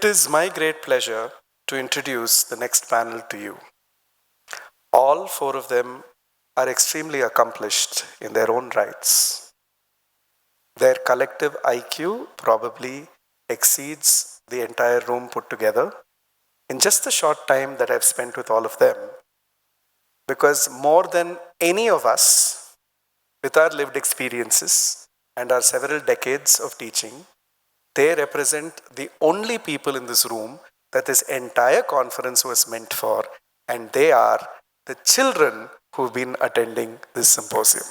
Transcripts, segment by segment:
It is my great pleasure to introduce the next panel to you. All four of them are extremely accomplished in their own rights. Their collective IQ probably exceeds the entire room put together in just the short time that I've spent with all of them. Because more than any of us, with our lived experiences and our several decades of teaching, they represent the only people in this room that this entire conference was meant for, and they are the children who've been attending this symposium.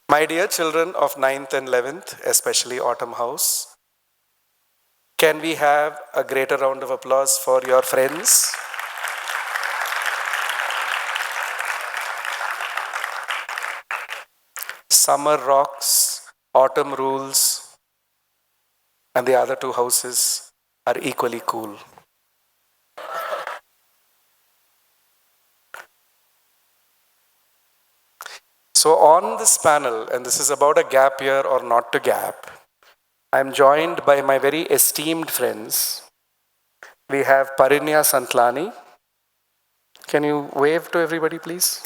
My dear children of 9th and 11th, especially Autumn House, can we have a greater round of applause for your friends? Summer Rocks, Autumn Rules, and the other two houses are equally cool. So on this panel, and this is about a gap year or not to gap, I'm joined by my very esteemed friends. We have Parinya Santlani. Can you wave to everybody, please?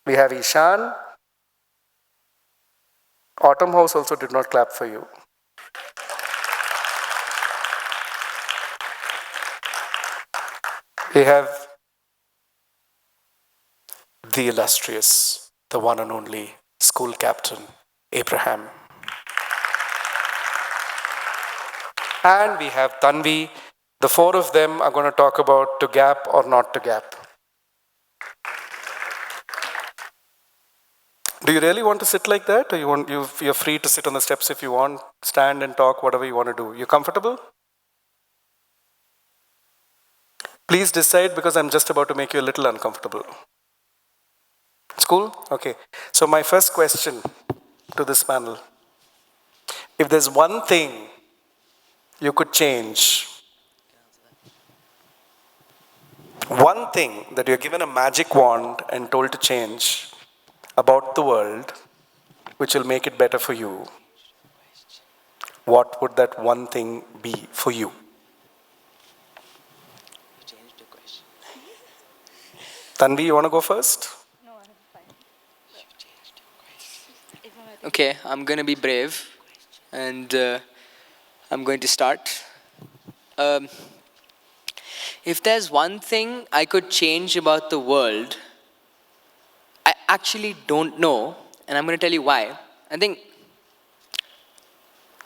We have Ishan. Autumn House also did not clap for you. We have the illustrious, the one and only school captain, Abraham. And we have Tanvi. The four of them are going to talk about to gap or not to gap. Do you really want to sit like that? Or you're free to sit on the steps if you want, stand and talk, whatever you want to do. You comfortable? Please decide, because I'm just about to make you a little uncomfortable. It's cool? Okay. So my first question to this panel. If there's one thing you could change, one thing that you're given a magic wand and told to change about the world, which will make it better for you, what would that one thing be for you? Tanvi, you want to go first? No, I'm fine. Okay, I'm going to be brave, and I'm going to start. If there's one thing I could change about the world, I actually don't know, and I'm going to tell you why. I think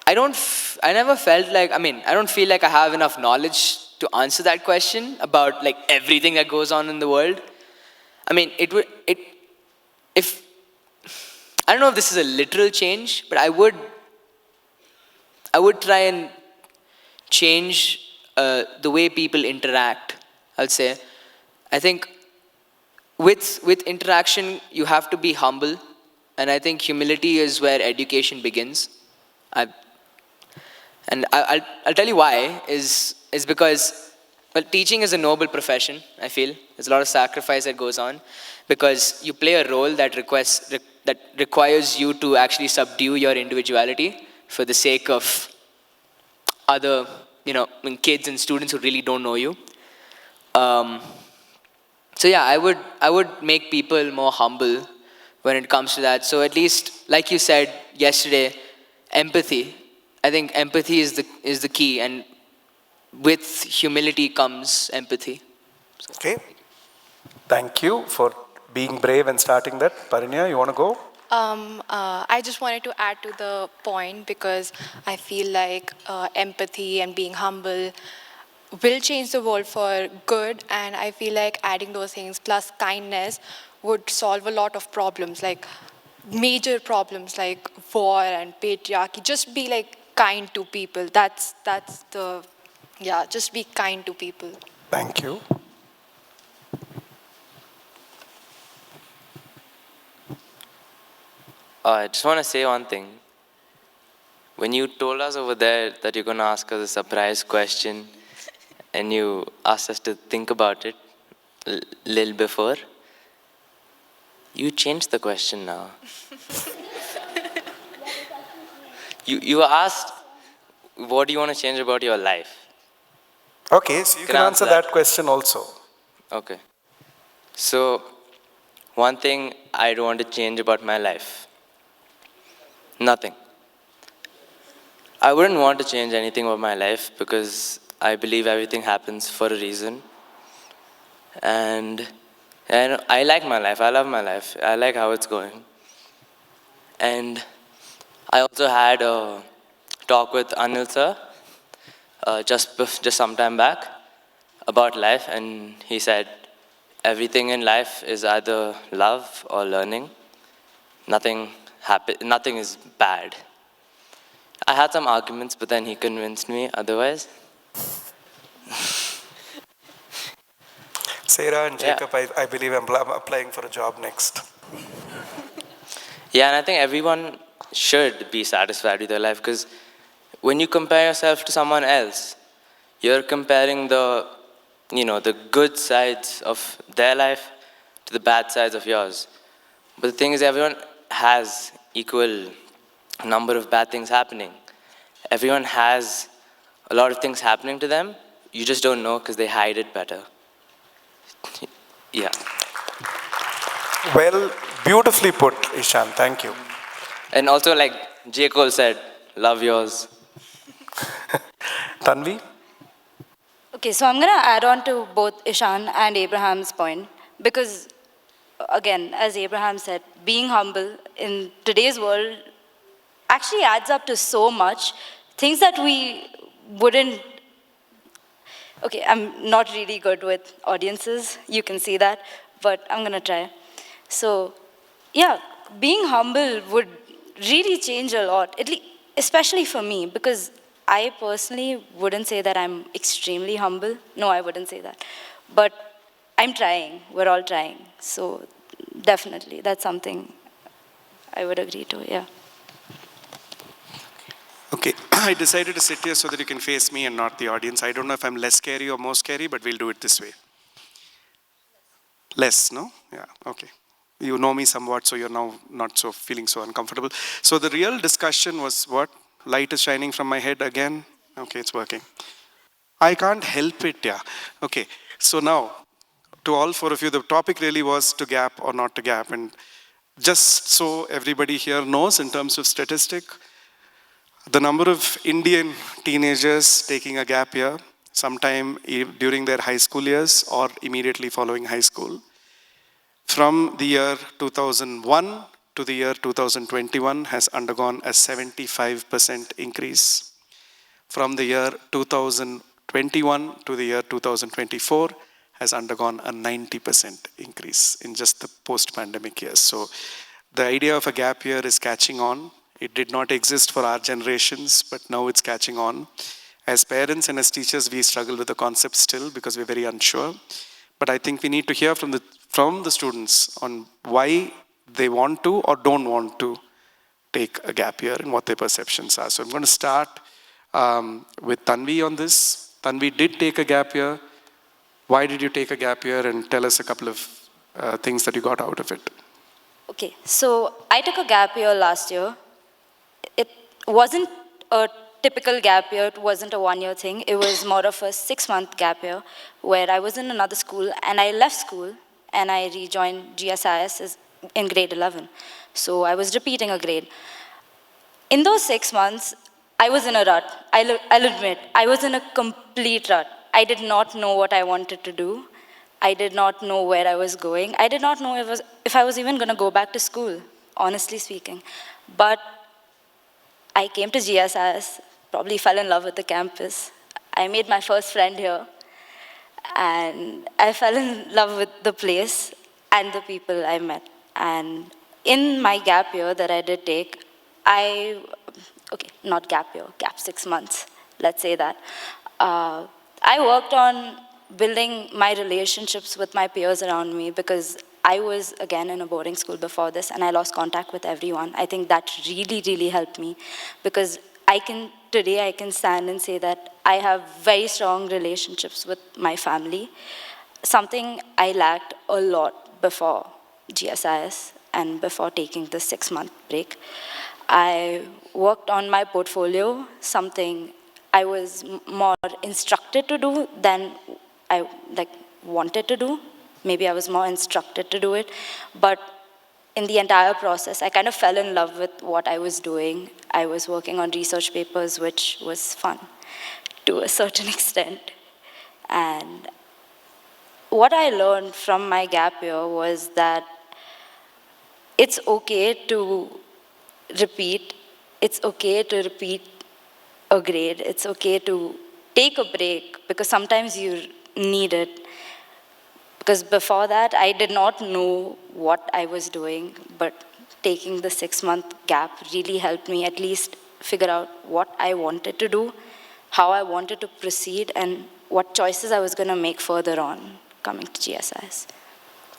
I never felt like, I don't feel like I have enough knowledge to answer that question about like everything that goes on in the world. I mean, if, I don't know if this is a literal change, but I would try and change the way people interact, I'll say. I think with interaction, you have to be humble, and I think humility is where education begins. I'll tell you why, is because, well, teaching is a noble profession, I feel. There's a lot of sacrifice that goes on, because you play a role that requires you to actually subdue your individuality for the sake of other, kids and students who really don't know you. So yeah, I would make people more humble when it comes to that. So at least, like you said yesterday, empathy. I think empathy is the key, and with humility comes empathy. So. Okay. Thank you for being brave and starting that. Parinya, you want to go? I just wanted to add to the point, because I feel like empathy and being humble will change the world for good, and I feel like adding those things plus kindness would solve a lot of problems, like major problems like war and patriarchy. Just be like kind to people. That's the, yeah, just be kind to people. Thank you. I just want to say one thing. When you told us over there that you're going to ask us a surprise question, and you asked us to think about it a little before, you changed the question now. You asked, what do you want to change about your life? Okay, so you can answer that question also. Okay. So, one thing I don't want to change about my life. Nothing. I wouldn't want to change anything about my life because I believe everything happens for a reason. And I like my life. I love my life. I like how it's going. And I also had a talk with Anil sir just some time back about life, and he said everything in life is either love or learning. Nothing is bad. I had some arguments, but then he convinced me otherwise. Sarah and Yeah. Jacob, I believe I'm applying for a job next. Yeah, and I think everyone should be satisfied with their life, because when you compare yourself to someone else, you're comparing the good sides of their life to the bad sides of yours. But the thing is, everyone has equal number of bad things happening. Everyone has a lot of things happening to them. You just don't know because they hide it better. Yeah. Well, beautifully put, Ishan. Thank you. And also, like J. Cole said, love yours. Tanvi? Okay, so I'm going to add on to both Ishan and Abraham's point because, again, as Abraham said, being humble in today's world actually adds up to so much. Things that we wouldn't. Okay, I'm not really good with audiences, you can see that, but I'm going to try. So, yeah, being humble would really change a lot, especially for me, because I personally wouldn't say that I'm extremely humble. No, I wouldn't say that. But I'm trying. We're all trying. So definitely, that's something I would agree to, yeah. Okay, I decided to sit here so that you can face me and not the audience. I don't know if I'm less scary or more scary, but we'll do it this way. Less, no? Yeah, okay. You know me somewhat, so you're now not so feeling so uncomfortable. So the real discussion was what? Light is shining from my head again? Okay, it's working. I can't help it, yeah. Okay, so now, to all four of you, the topic really was to gap or not to gap. And just so everybody here knows, in terms of statistic, the number of Indian teenagers taking a gap year, sometime during their high school years or immediately following high school, from the year 2001 to the year 2021 has undergone a 75% increase. From the year 2021 to the year 2024 has undergone a 90% increase in just the post-pandemic years. So the idea of a gap year is catching on. It did not exist for our generations, but now it's catching on. As parents and as teachers, we struggle with the concept still because we're very unsure. But I think we need to hear from the students on why they want to or don't want to take a gap year and what their perceptions are. So I'm going to start with Tanvi on this. Tanvi did take a gap year. Why did you take a gap year? And tell us a couple of things that you got out of it. Okay, so I took a gap year last year. It wasn't a typical gap year, it wasn't a one-year thing. It was more of a 6-month gap year where I was in another school and I left school and I rejoined GSIS in grade 11. So I was repeating a grade. In those 6 months, I was in a rut. I'll admit, I was in a complete rut. I did not know what I wanted to do. I did not know where I was going. I did not know if I was even going to go back to school, honestly speaking. But I came to GSIS, probably fell in love with the campus. I made my first friend here, and I fell in love with the place and the people I met. And in my gap year that I did take, not gap year, gap 6 months, let's say that. I worked on building my relationships with my peers around me because I was, again, in a boarding school before this and I lost contact with everyone. I think that really, really helped me because today I can stand and say that I have very strong relationships with my family, something I lacked a lot before GSIS and before taking the 6-month break. I worked on my portfolio, something I was more instructed to do than I wanted to do. Maybe I was more instructed to do it, but in the entire process, I kind of fell in love with what I was doing. I was working on research papers, which was fun to a certain extent. And what I learned from my gap year was that it's okay to repeat. It's okay to repeat a grade. It's okay to take a break because sometimes you need it. Because before that, I did not know what I was doing, but taking the 6-month gap really helped me at least figure out what I wanted to do, how I wanted to proceed, and what choices I was going to make further on coming to GSIS.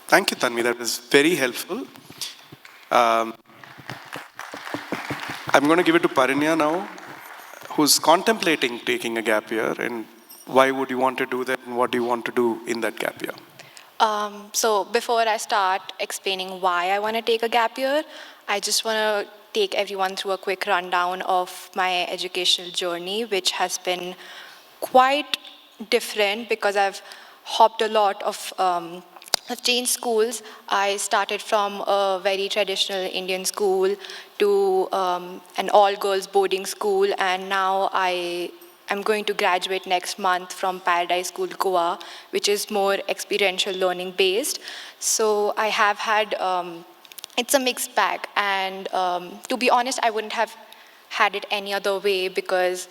Thank you, Tanvi. That was very helpful. Um, I'm going to give it to Parinya now, who's contemplating taking a gap year, and why would you want to do that, and what do you want to do in that gap year? So before I start explaining why I want to take a gap year, I just want to take everyone through a quick rundown of my educational journey, which has been quite different because I've hopped a lot of, I've changed schools. I started from a very traditional Indian school to an all-girls boarding school, and now I'm going to graduate next month from Paradise School, Goa, which is more experiential learning based. So I have had, it's a mixed bag. And to be honest, I wouldn't have had it any other way because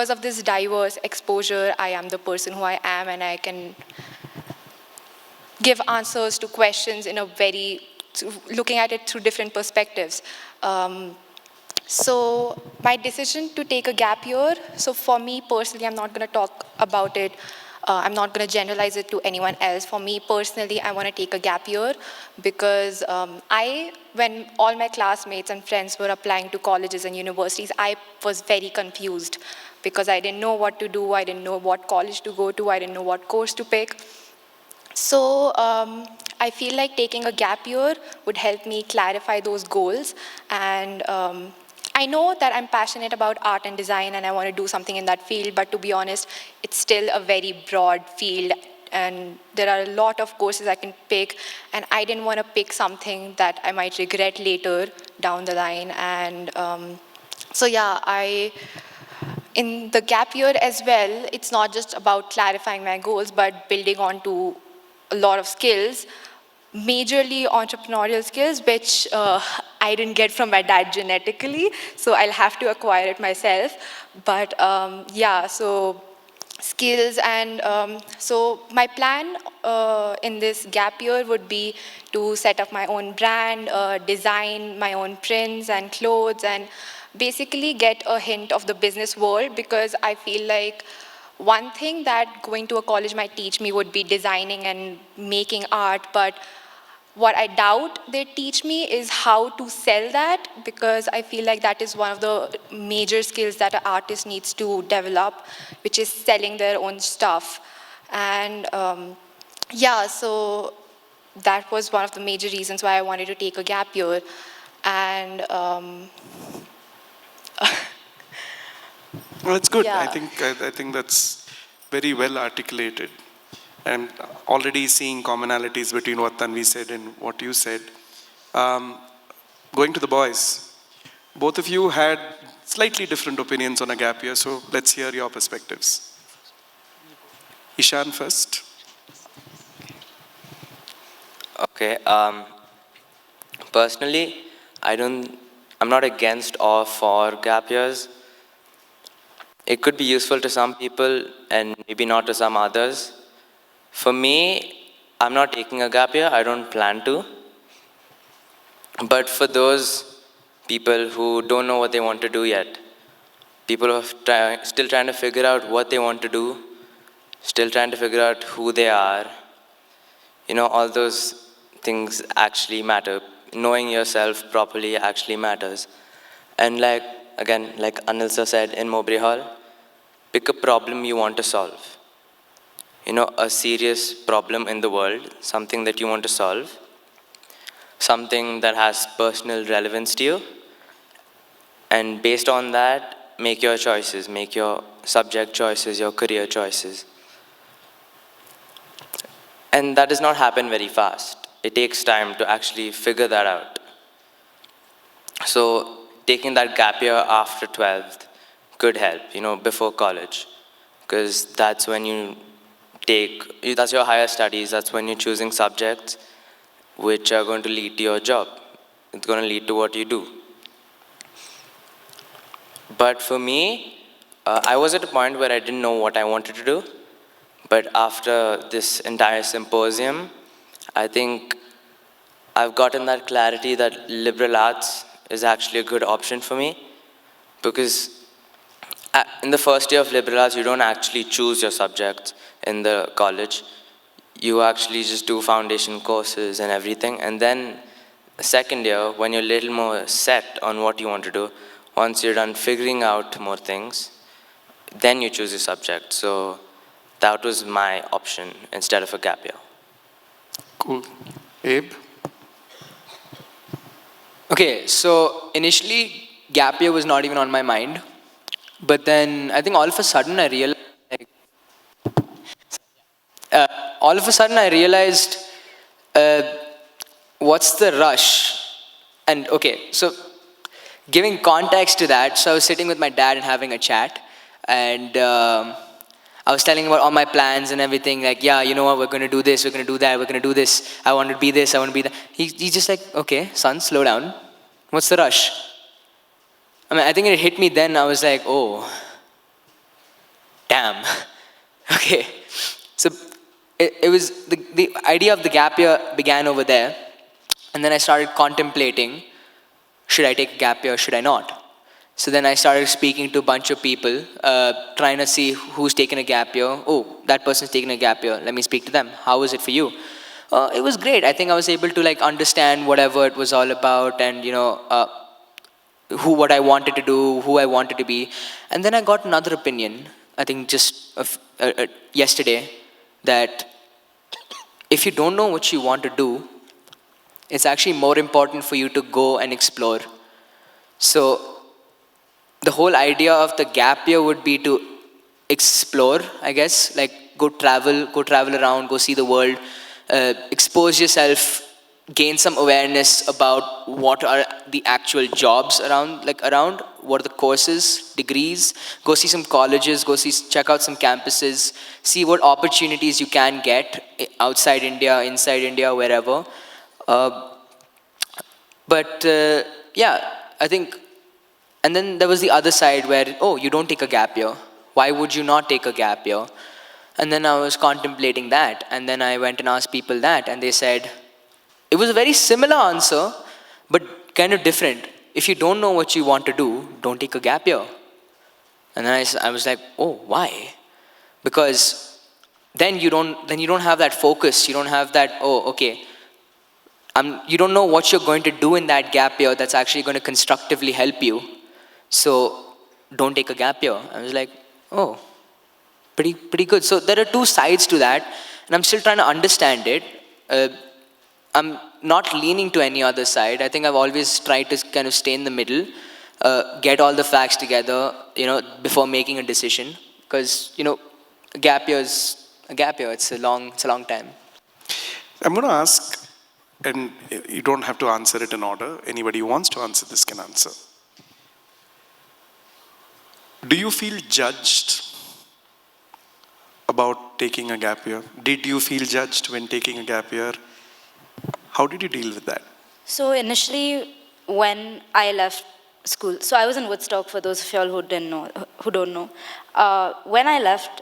of this diverse exposure, I am the person who I am, and I can give answers to questions in a looking at it through different perspectives. So my decision to take a gap year, so for me personally, I'm not going to talk about it, I'm not going to generalize it to anyone else. For me personally, I want to take a gap year because when all my classmates and friends were applying to colleges and universities, I was very confused because I didn't know what to do, I didn't know what college to go to, I didn't know what course to pick. So I feel like taking a gap year would help me clarify those goals. And I know that I'm passionate about art and design and I want to do something in that field, but to be honest, it's still a very broad field and there are a lot of courses I can pick, and I didn't want to pick something that I might regret later down the line. And so yeah, in the gap year as well, it's not just about clarifying my goals, but building on to a lot of skills, majorly entrepreneurial skills, which I didn't get from my dad genetically, so I'll have to acquire it myself. But yeah, so skills, and so my plan in this gap year would be to set up my own brand, design my own prints and clothes, and basically get a hint of the business world, because I feel like one thing that going to a college might teach me would be designing and making art, but what I doubt they teach me is how to sell that, because I feel like that is one of the major skills that an artist needs to develop, which is selling their own stuff. And yeah, so that was one of the major reasons why I wanted to take a gap year. And Well, it's good. yeah. I think that's very well articulated. And already seeing commonalities between what Tanvi said and what you said. Going to the boys, both of you had slightly different opinions on a gap year, so let's hear your perspectives. Ishan first. Okay. Personally, I'm not against or for gap years. It could be useful to some people and maybe not to some others. For me, I'm not taking a gap year. I don't plan to. But for those people who don't know what they want to do yet, people who are still trying to figure out what they want to do, still trying to figure out who they are, all those things actually matter. Knowing yourself properly actually matters. And like Anil sir said in Mowbray Hall, pick a problem you want to solve. A serious problem in the world, something that you want to solve, something that has personal relevance to you, And based on that, make your choices, make your subject choices, your career choices. And that does not happen very fast. It takes time to actually figure that out. So taking that gap year after 12th could help, before college. Because that's when that's your higher studies, that's when you're choosing subjects which are going to lead to your job. It's going to lead to what you do. But for me, I was at a point where I didn't know what I wanted to do. But after this entire symposium, I think I've gotten that clarity that liberal arts is actually a good option for me. Because in the first year of liberal arts, you don't actually choose your subjects in the college. You actually just do foundation courses and everything. And then the second year, when you're a little more set on what you want to do, once you're done figuring out more things, then you choose your subject. So that was my option instead of a gap year. Cool. Abe? Okay, so initially, gap year was not even on my mind. But then I think all of a sudden I realized, what's the rush? And okay, so giving context to that, so I was sitting with my dad and having a chat, and I was telling him about all my plans and everything, like, yeah, you know what, we're going to do this, we're going to do that, we're going to do this, I want to be this, I want to be that. He's just like, okay, son, slow down. What's the rush? I mean, I think it hit me then, I was like, oh, damn. Okay, so it was, the idea of the gap year began over there, and then I started contemplating, should I take a gap year, should I not? So then I started speaking to a bunch of people, trying to see who's taken a gap year. Oh, that person's taken a gap year, let me speak to them. How was it for you? It was great. I think I was able to understand whatever it was all about, and what I wanted to do, who I wanted to be. And then I got another opinion, I think just yesterday, that if you don't know what you want to do, it's actually more important for you to go and explore. So the whole idea of the gap year would be to explore, I guess, go travel around, go see the world, expose yourself, gain some awareness about what are the actual jobs around, what are the courses, degrees, go see some colleges, check out some campuses, see what opportunities you can get outside India, inside India, wherever. Yeah, I think, and then there was the other side where, oh, you don't take a gap year. Why would you not take a gap year? And then I was contemplating that, and then I went and asked people that, and they said, it was a very similar answer, but kind of different. If you don't know what you want to do, don't take a gap year. And then I was like, oh, why? Because then you don't have that focus. You don't have that, oh, okay, you don't know what you're going to do in that gap year that's actually going to constructively help you. So don't take a gap year. I was like, oh, pretty good. So there are two sides to that, and I'm still trying to understand it. I'm not leaning to any other side. I think I've always tried to kind of stay in the middle, get all the facts together, before making a decision. Because, a gap year is a gap year. It's a long time. I'm going to ask, and you don't have to answer it in order. Anybody who wants to answer this can answer. Do you feel judged about taking a gap year? Did you feel judged when taking a gap year? How did you deal with that? So initially, when I left school, so I was in Woodstock, for those of y'all who don't know. When I left,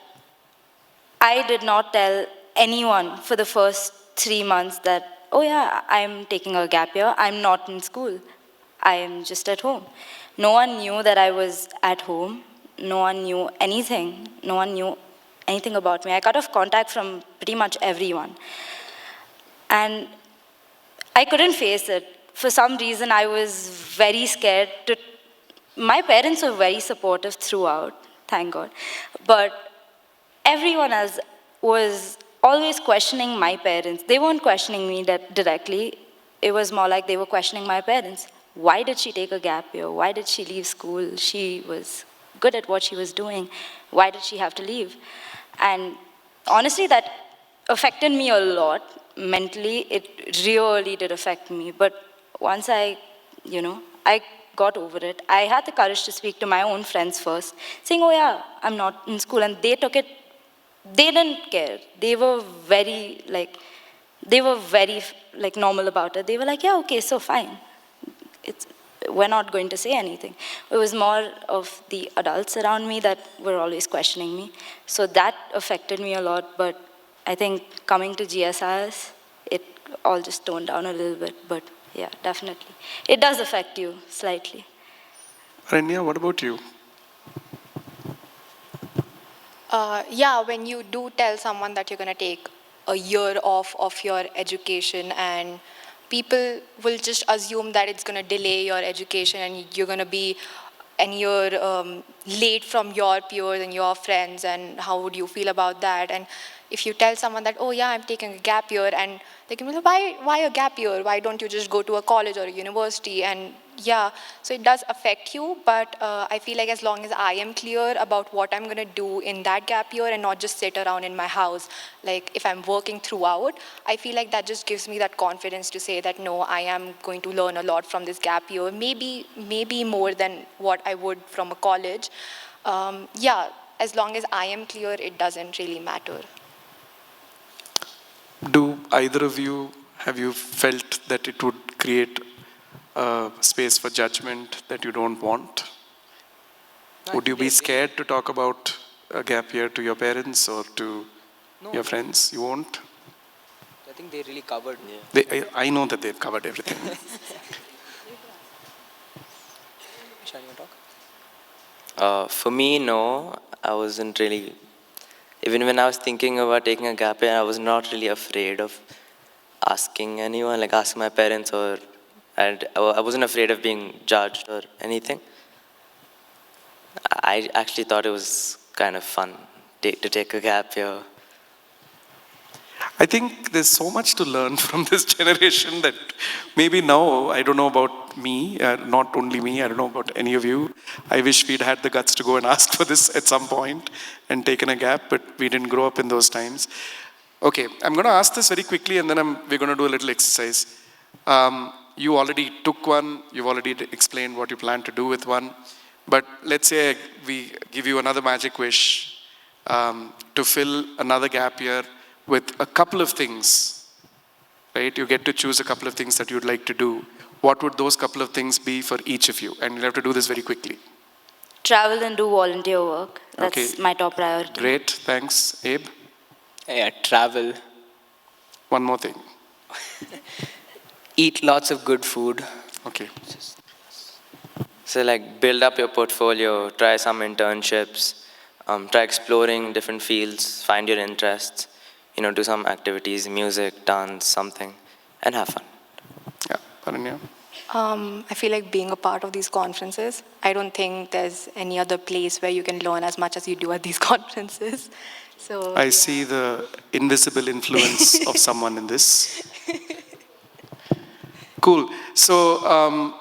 I did not tell anyone for the first 3 months that, oh yeah, I'm taking a gap year. I'm not in school. I am just at home. No one knew that I was at home. No one knew anything. No one knew anything about me. I cut off contact from pretty much everyone. And I couldn't face it. For some reason, I was very scared my parents were very supportive throughout, thank God. But everyone else was always questioning my parents. They weren't questioning me directly. It was more like they were questioning my parents. why did she take a gap year? Why did she leave school? She was good at what she was doing. Why did she have to leave? And honestly, that affected me a lot mentally. It really did affect me. But once I got over it. I had the courage to speak to my own friends first, saying, oh yeah, I'm not in school. And they took it, they didn't care. They were very normal about it. They were like, yeah, okay, so fine. It's, we're not going to say anything. It was more of the adults around me that were always questioning me. So that affected me a lot, but I think coming to GSIS, it all just toned down a little bit, but yeah, definitely. It does affect you slightly. Rania, what about you? Yeah, when you do tell someone that you're going to take a year off of your education, and people will just assume that it's going to delay your education and you're going to be and you're late from your peers and your friends, and how would you feel about that? And if you tell someone that, oh yeah, I'm taking a gap year, and they can be like, why a gap year? Why don't you just go to a college or a university? And yeah, so it does affect you, but I feel like as long as I am clear about what I'm going to do in that gap year and not just sit around in my house, like if I'm working throughout, I feel like that just gives me that confidence to say that no, I am going to learn a lot from this gap year, maybe more than what I would from a college. Yeah, as long as I am clear, it doesn't really matter. Do either of you, have you felt that it would create a space for judgment that you don't want? Would you be scared to talk about a gap year to your parents or to your friends? You won't? I think they really covered. I know that they've covered everything. Shall you talk? For me, no. I wasn't really, even when I was thinking about taking a gap year, I was not really afraid of asking anyone, like asking my parents, or I wasn't afraid of being judged or anything. I actually thought it was kind of fun to take a gap year. I think there's so much to learn from this generation that maybe now, I don't know about me, not only me, I don't know about any of you. I wish we'd had the guts to go and ask for this at some point and taken a gap, but we didn't grow up in those times. Okay, I'm going to ask this very quickly, and then we're going to do a little exercise. You already took one, you've already explained what you plan to do with one, but let's say we give you another magic wish to fill another gap year with a couple of things, right? You get to choose a couple of things that you'd like to do. What would those couple of things be for each of you? And you'll have to do this very quickly. Travel and do volunteer work. That's Okay. my top priority. Great, thanks. Abe? Yeah, travel. One more thing. Eat lots of good food. Okay. So like build up your portfolio, try some internships, try exploring different fields, find your interests, do some activities, music, dance, something, and have fun. Yeah, Paranya? I feel like being a part of these conferences, I don't think there's any other place where you can learn as much as you do at these conferences. So I see the invisible influence of someone in this. Cool. So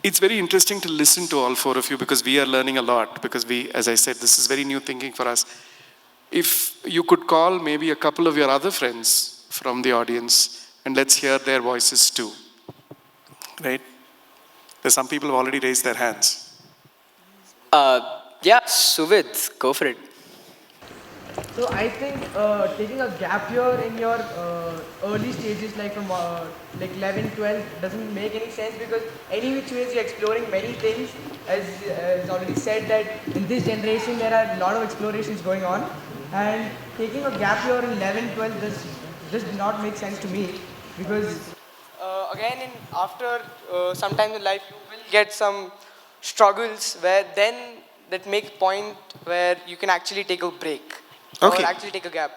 it's very interesting to listen to all four of you because we are learning a lot, because we, as I said, this is very new thinking for us. If you could call maybe a couple of your other friends from the audience and let's hear their voices too. Right? There's some people who already raised their hands. Yeah, Suvid, go for it. So I think taking a gap year in your early stages, like from like 11, 12, doesn't make any sense, because any which ways you're exploring many things. As already said, that in this generation there are a lot of explorations going on, and taking a gap year in 11, 12 does not make sense to me, because again after sometime in life you will get some struggles where then that make point where you can actually take a break. Okay. Or actually take a gap.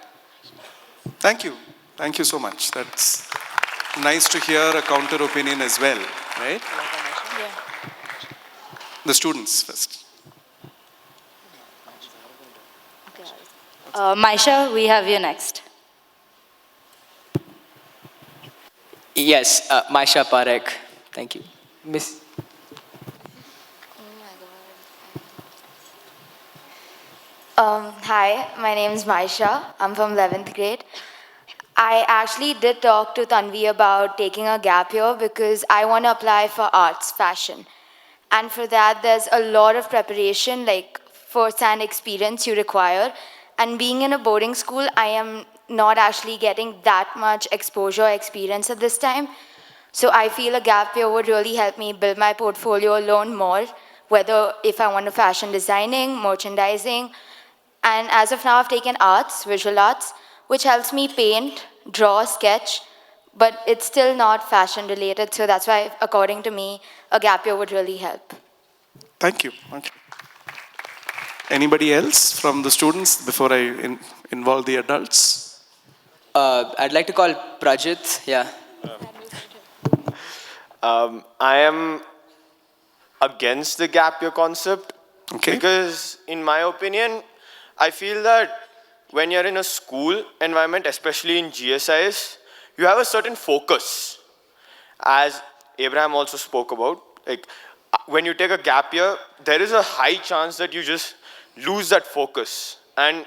Thank you. Thank you so much. That's nice to hear a counter opinion as well, right? yeah. The students first. Maisha, we have you next. Yes, Maisha Parekh. Thank you. Miss. Hi, my name is Maisha. I'm from 11th grade. I actually did talk to Tanvi about taking a gap year because I want to apply for arts, fashion. And for that, there's a lot of preparation, like first-hand experience you require. And being in a boarding school, I am not actually getting that much exposure or experience at this time. So I feel a gap year would really help me build my portfolio, learn more, whether if I want to fashion designing, merchandising. And as of now, I've taken arts, visual arts, which helps me paint, draw, sketch, but it's still not fashion related. So that's why, according to me, a gap year would really help. Thank you. Okay. Anybody else from the students before I involve the adults? I'd like to call Prajit. Yeah. I am against the gap year concept because, in my opinion, I feel that when you're in a school environment, especially in GSIS, you have a certain focus. As Abraham also spoke about, like when you take a gap year, there is a high chance that you just lose that focus. And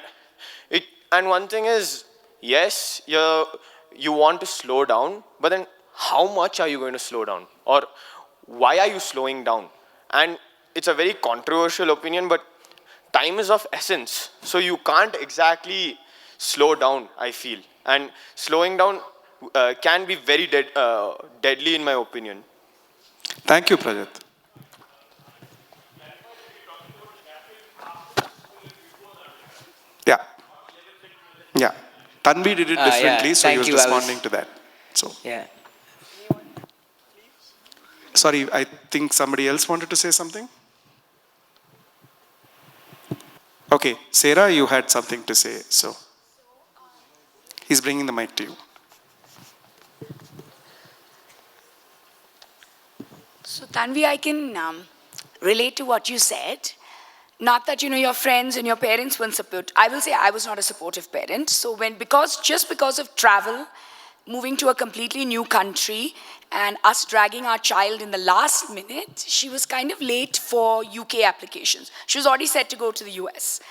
one thing is, yes, you want to slow down, but then how much are you going to slow down? Or why are you slowing down? And it's a very controversial opinion, but time is of essence. So you can't exactly slow down, I feel. And slowing down can be very deadly in my opinion. Thank you, Prajit. Yeah. Yeah. Tanvi did it differently, so he was responding to that. So. Yeah. Sorry, I think somebody else wanted to say something? Okay, Sarah, you had something to say, so. He's bringing the mic to you. So Tanvi, I can relate to what you said. Not that, your friends and your parents weren't support. I will say I was not a supportive parent. So just because of travel, moving to a completely new country, and us dragging our child in the last minute, she was kind of late for UK applications. She was already set to go to the US.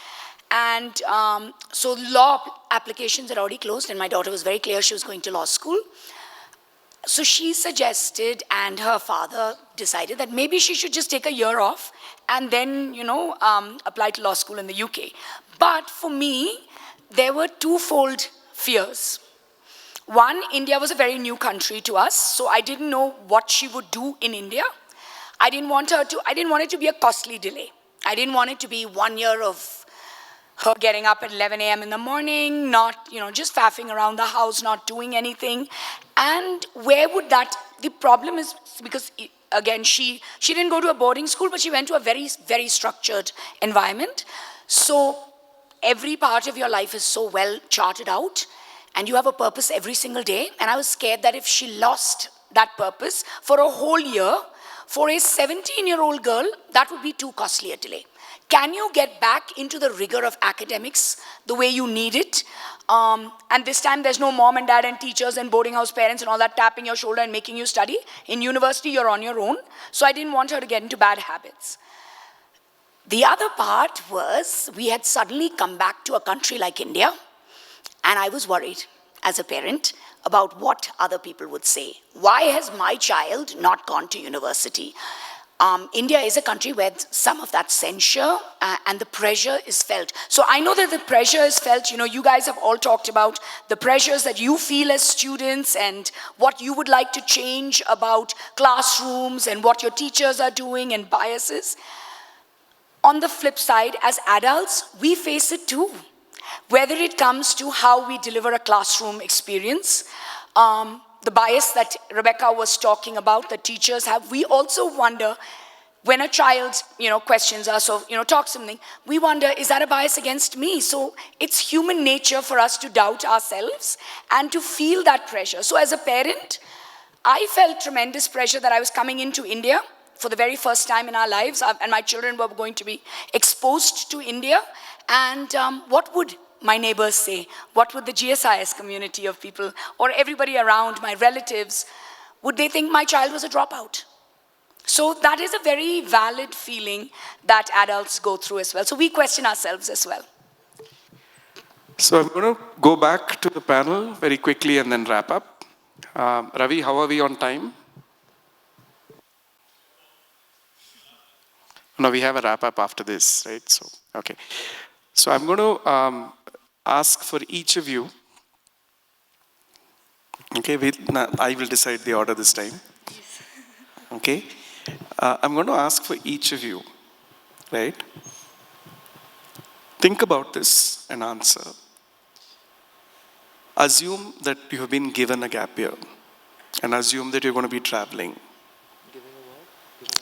And so law applications had already closed, and my daughter was very clear she was going to law school. So she suggested, and her father decided that maybe she should just take a year off and then, apply to law school in the UK. But for me, there were twofold fears. One, India was a very new country to us, so I didn't know what she would do in India. I didn't want it to be a costly delay. I didn't want it to be 1 year of her getting up at 11 a.m. in the morning, not, just faffing around the house, not doing anything. And where would the problem is because, again, she didn't go to a boarding school, but she went to a very, very structured environment. So every part of your life is so well charted out, and you have a purpose every single day. And I was scared that if she lost that purpose for a whole year, for a 17-year-old girl, that would be too costly a delay. Can you get back into the rigor of academics the way you need it? And this time there's no mom and dad and teachers and boarding house parents and all that tapping your shoulder and making you study. In university, you're on your own. So I didn't want her to get into bad habits. The other part was we had suddenly come back to a country like India, and I was worried as a parent about what other people would say. Why has my child not gone to university? India is a country where some of that censure and the pressure is felt. So I know that the pressure is felt. You guys have all talked about the pressures that you feel as students and what you would like to change about classrooms and what your teachers are doing and biases. On the flip side, as adults, we face it too. Whether it comes to how we deliver a classroom experience, the bias that Rebecca was talking about, that teachers have, we also wonder when a child, questions us or, talks something, we wonder, is that a bias against me? So it's human nature for us to doubt ourselves and to feel that pressure. So as a parent, I felt tremendous pressure that I was coming into India for the very first time in our lives, and my children were going to be exposed to India. And what would my neighbors say? What would the GSIS community of people or everybody around, my relatives, would they think my child was a dropout? So that is a very valid feeling that adults go through as well. So we question ourselves as well. So I'm going to go back to the panel very quickly and then wrap up. Ravi, how are we on time? No, we have a wrap up after this, right? So, okay. So I'm going to ask for each of you. Okay, I will decide the order this time. Okay. I'm going to ask for each of you, right? Think about this and answer. Assume that you have been given a gap year and assume that you're going to be traveling.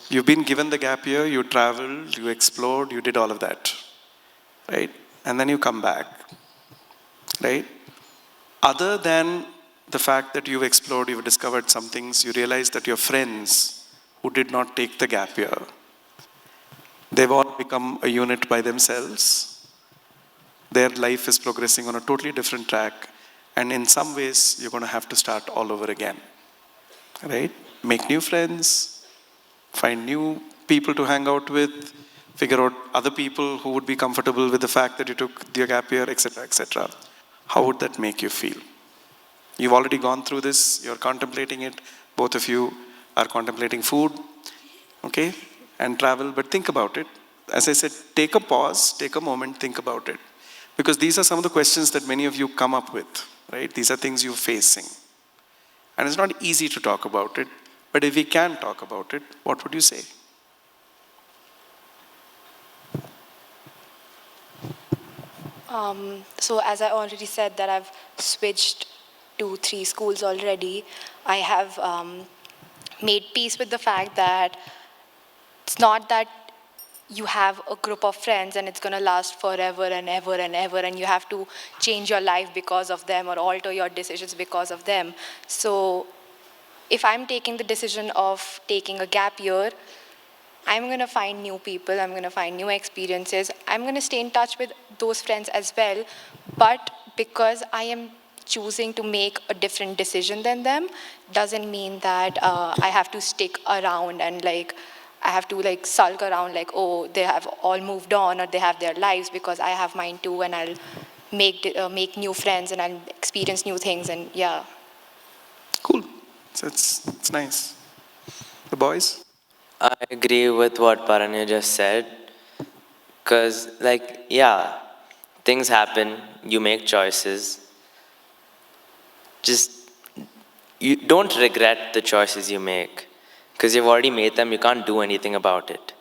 You've been given the gap year, you traveled, you explored, you did all of that, right? And then you come back, right? Other than the fact that you've explored, you've discovered some things, you realize that your friends who did not take the gap year, they've all become a unit by themselves. Their life is progressing on a totally different track, and in some ways, you're going to have to start all over again, right? Make new friends, find new people to hang out with, figure out other people who would be comfortable with the fact that you took the gap year, etc., etc. How would that make you feel? You've already gone through this, you're contemplating it, both of you are contemplating food, okay, and travel, but think about it. As I said, take a pause, take a moment, think about it. Because these are some of the questions that many of you come up with, right? These are things you're facing. And it's not easy to talk about it, but if we can talk about it, what would you say? So as I already said that I've switched to 3 schools already, I have made peace with the fact that it's not that you have a group of friends and it's going to last forever and ever and ever and you have to change your life because of them or alter your decisions because of them. So if I'm taking the decision of taking a gap year, I'm going to find new people, I'm going to find new experiences, I'm going to stay in touch with those friends as well, but because I am choosing to make a different decision than them, doesn't mean that I have to stick around and like, I have to like sulk around like, oh, they have all moved on or they have their lives, because I have mine too and I'll make new friends and I'll experience new things and yeah. Cool. So it's nice. The boys? I agree with what Paranya just said. Because, like, yeah, things happen, you make choices. Just, you don't regret the choices you make. Because you've already made them, you can't do anything about it.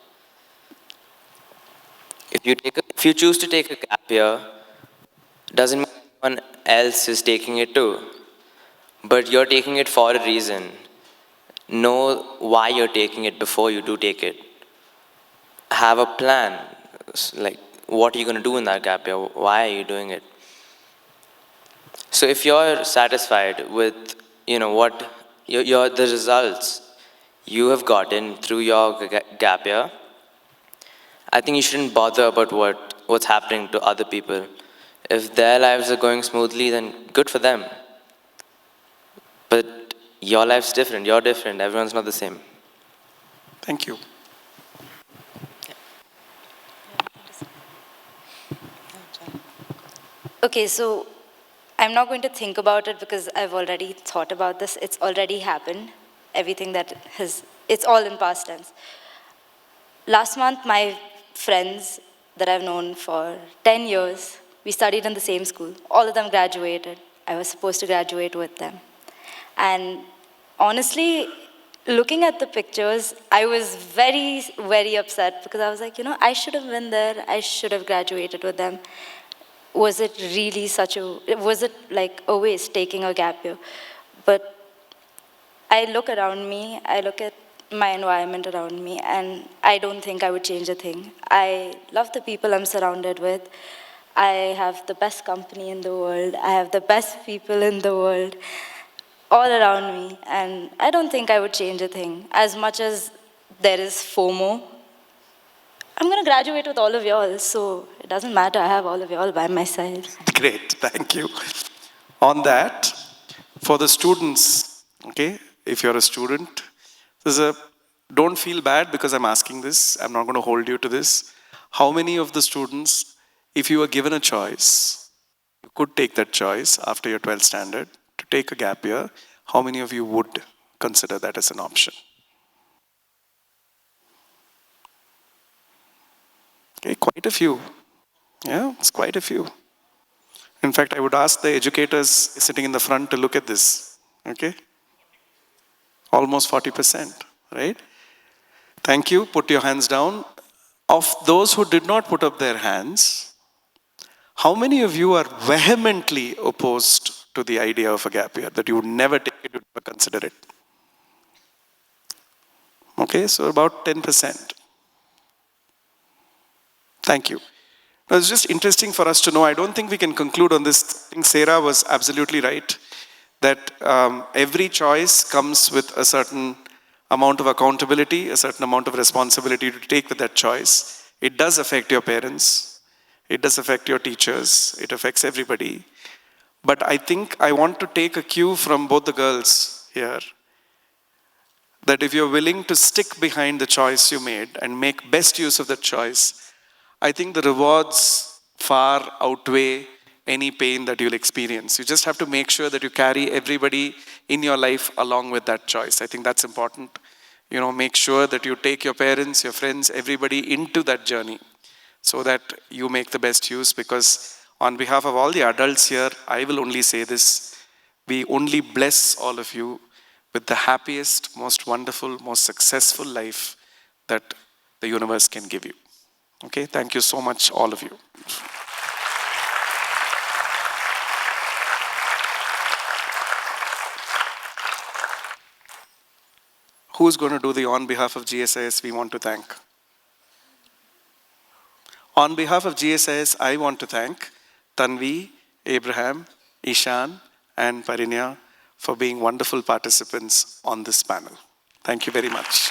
If you choose to take a gap year, doesn't mean anyone else is taking it too. But you're taking it for a reason. Know why you're taking it before you do take it. Have a plan. Like, what are you going to do in that gap year? Why are you doing it? So if you're satisfied with, what the results you have gotten through your gap year, I think you shouldn't bother about what's happening to other people. If their lives are going smoothly, then good for them. But your life's different, you're different, everyone's not the same. Thank you. Okay, so I'm not going to think about it because I've already thought about this. It's already happened. Everything it's all in past tense. Last month, my friends that I've known for 10 years, we studied in the same school. All of them graduated. I was supposed to graduate with them. And honestly, looking at the pictures, I was very, very upset because I was like, I should have been there. I should have graduated with them. Was it really was it like a waste taking a gap year? But I look around me, I look at my environment around me, and I don't think I would change a thing. I love the people I'm surrounded with. I have the best company in the world. I have the best people in the world all around me, and I don't think I would change a thing. As much as there is FOMO, I'm going to graduate with all of y'all, so it doesn't matter. I have all of y'all by my side. Great, thank you. On that, for the students, okay, if you're a student, there's a Don't feel bad because I'm asking this. I'm not going to hold you to this. How many of the students, if you were given a choice, you could take that choice after your 12th standard to take a gap year, how many of you would consider that as an option? Okay, quite a few. Yeah, it's quite a few. In fact, I would ask the educators sitting in the front to look at this. Okay? Almost 40%, right? Thank you. Put your hands down. Of those who did not put up their hands, how many of you are vehemently opposed to the idea of a gap year, that you would never take it, you would never consider it? Okay, so about 10%. Thank you. It's just interesting for us to know. I don't think we can conclude on this. I think Sarah was absolutely right, that every choice comes with a certain amount of accountability, a certain amount of responsibility to take with that choice. It does affect your parents. It does affect your teachers. It affects everybody. But I think I want to take a cue from both the girls here, that if you're willing to stick behind the choice you made and make best use of that choice, I think the rewards far outweigh any pain that you'll experience. You just have to make sure that you carry everybody in your life along with that choice. I think that's important. You know, make sure that you take your parents, your friends, everybody into that journey so that you make the best use, because on behalf of all the adults here, I will only say this: we only bless all of you with the happiest, most wonderful, most successful life that the universe can give you. Okay, thank you so much, all of you. Who's going to do the on behalf of GSIS we want to thank? On behalf of GSIS, I want to thank Tanvi, Abraham, Ishan, and Parinya for being wonderful participants on this panel. Thank you very much.